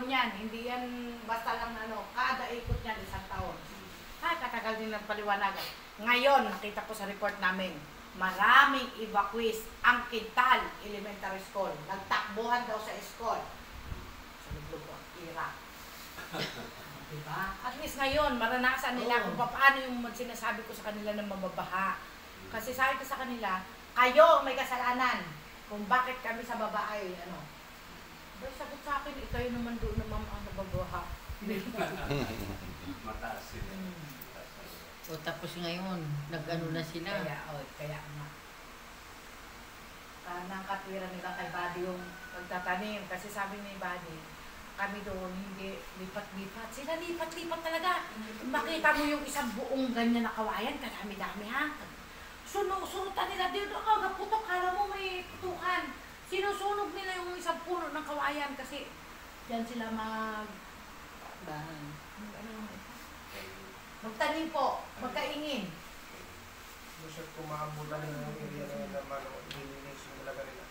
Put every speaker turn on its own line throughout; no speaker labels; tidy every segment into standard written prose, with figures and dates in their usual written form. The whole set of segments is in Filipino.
taon yan. Hindi yan basta lang ano, kada ikot niyan 1 taon. Ay, katagal din ng paliwanagan. Ngayon, nakita ko sa report namin, maraming evacuees ang Quintal Elementary School. Nagtakbuhan daw sa school. Sa lubog ko, Iraq. Diba? At least ngayon, maranasan nila kung paano yung sinasabi ko sa kanila ng mababaha. Kasi sabi ko sa kanila, kayo may kasalanan kung bakit kami sa baba ay ano. Pero sagot sa akin, kayo naman doon naman ang nababaha.
Mataas sila.
O tapos ngayon, nag-ano na sila.
Kaya nga. Nang katwira nila kay Buddy yung pagtatanim. Kasi sabi ni Buddy, kami doon, hindi lipat-lipat. Sila lipat-lipat talaga. Makita mo yung isang buong ganyan na kawayan, kadami-dami ha. Sunutan nila dito, putok, kala mo may putukan. Sinusunog nila yung isang puno ng kawayan kasi diyan sila magtanim po, magkaingin.
Masyad kumakabulan ng area na naman o ililinis yung talaga nila.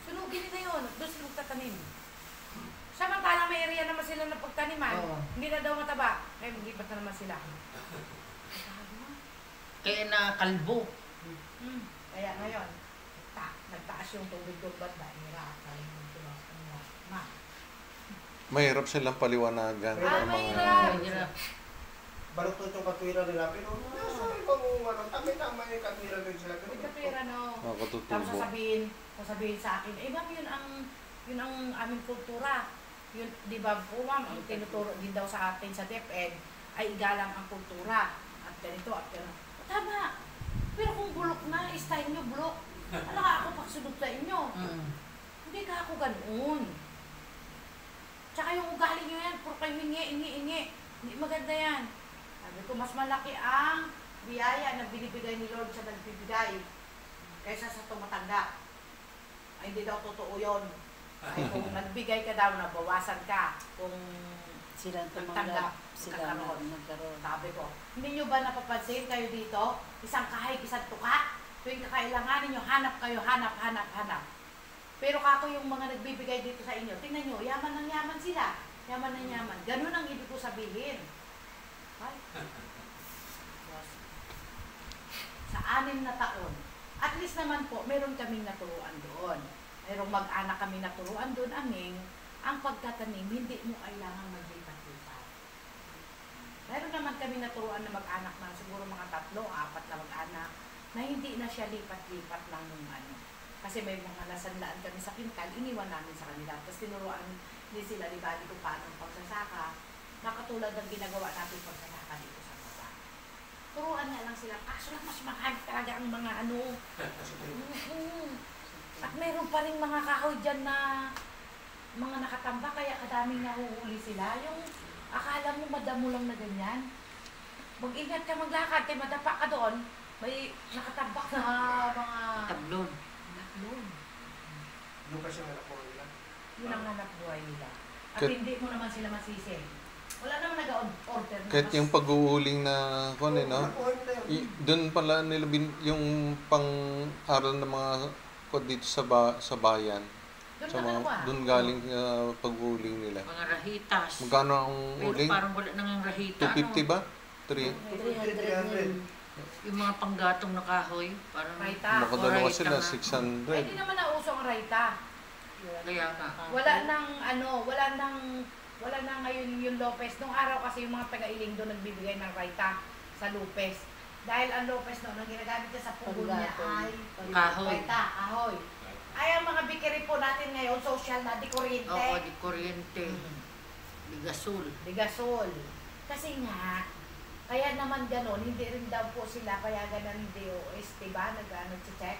Sunugin nila yun, doon sila magtatanim. Samantala may area naman sila na pagtaniman, hindi na daw mataba, kaya maglipat na naman sila.
Kaya na kalbo.
Kaya ngayon, nagtaas yung tubig doon banda,
Mahirap silang paliwanagan.
mahirap.
Baluktot yung katwira nila, pero sabi ko tama yung katwira din sila.
May kapira, no?
Nakatutubo.
Tapos sasabihin sa akin, ma'am, yun ang aming kultura. Yun, di ba po ma'am, ang tinuturo din daw sa atin sa DepEd ay igalang ang kultura. At ganito, at gano'n. Tama. Pero kung bulok na, style nyo bulok. Ano ka ako pagsunod sa inyo? Hindi ka ako ganoon. Tsaka yung ugali nyo yan, puro kayo hingi. Hindi maganda yan. Sabi ko, mas malaki ang biyaya na binibigay ni Lord sa nagbibigay kaysa sa tumatanggap. Ay, hindi daw totoo yun. Ay, kung nagbigay ka daw, nabawasan ka. Kung
Sila
nagtanggap,
nagkaroon.
sabi ko, hindi nyo ba napapansin kayo dito? Isang kahig, isang tuka. Tuwing kakailanganin nyo, hanap kayo, hanap. Pero kako yung mga nagbibigay dito sa inyo, tingnan nyo, yaman ng yaman sila. Yaman ng yaman. Ganun ang ibig ko sabihin. Ay. Sa 6 na taon, at least naman po, meron kaming naturuan doon. Merong mag-anak kami naturuan doon, ang pagtatanim, hindi mo kailangan maglipat-lipat. Meron naman kami naturuan na mag-anak na siguro mga 3, 4 na mag-anak, na hindi na siya lipat-lipat lang ng ano. Kasi may mga nasandaan kami sa Quintal, iniwan namin sa kanila. Tapos tinuruan din sila ni Buddy kung paano ang pagsasaka, na katulad ng ginagawa natin pagsasaka dito sa baba. Turuan niya lang sila, kaso lang mas mahal talaga ang mga ano. At meron pa rin mga kahoy dyan na mga nakatamba, kaya kadaming nahuhuli sila. Yung akala mo madamo lang na ganyan. Mag-ingat ka maglakad, kaya madapa ka doon, may nakatambak na mga
Tablon.
Yung kasi ang nakuha nila.
yun ang hanap buhay nila. At hindi mo naman sila masisi. Wala naman nag-order.
Kahit yung pag-uuling na kung no?
Nakuha nila yun.
Doon pala nila yung pang-aral ng mga dito sa bayan.
Doon
Sa
na
mga,
nakuha.
doon galing pag-uuling nila.
Mga rahitas.
Magkano ang
Pero
uling?
parang wala nang rahita.
250 ba? 3?
300.
Yung mga panggatong na kahoy. Parang
Raita.
Nakadalawa
Raita
sila,
nga.
600.
Ay, hindi naman nauso ang raita.
Kaya nga.
Wala nang ngayon yung Lopez. Nung araw kasi yung mga taga-iling doon nagbibigay ng raita sa Lopez. Dahil ang Lopez noon, ang ginagamit niya sa pugon niya ay
Kahoy.
raita, kahoy. Ay, ang mga bikiri po natin ngayon, social na, di kuryente.
Oo, di kuryente. Di gasol.
Di gasol. Kasi nga, kaya naman ganon, hindi rin daw po sila kaya ganon DOS, diba? Nag-check,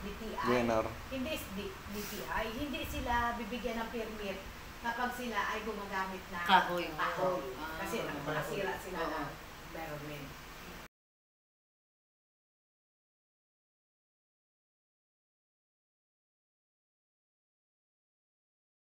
DTI.
DNR.
Hindi DTI, hindi sila bibigyan ng permit kapag sila ay gumagamit na
Kahoy.
kahoy.
Ah.
Kasi nakasira sila ng environment.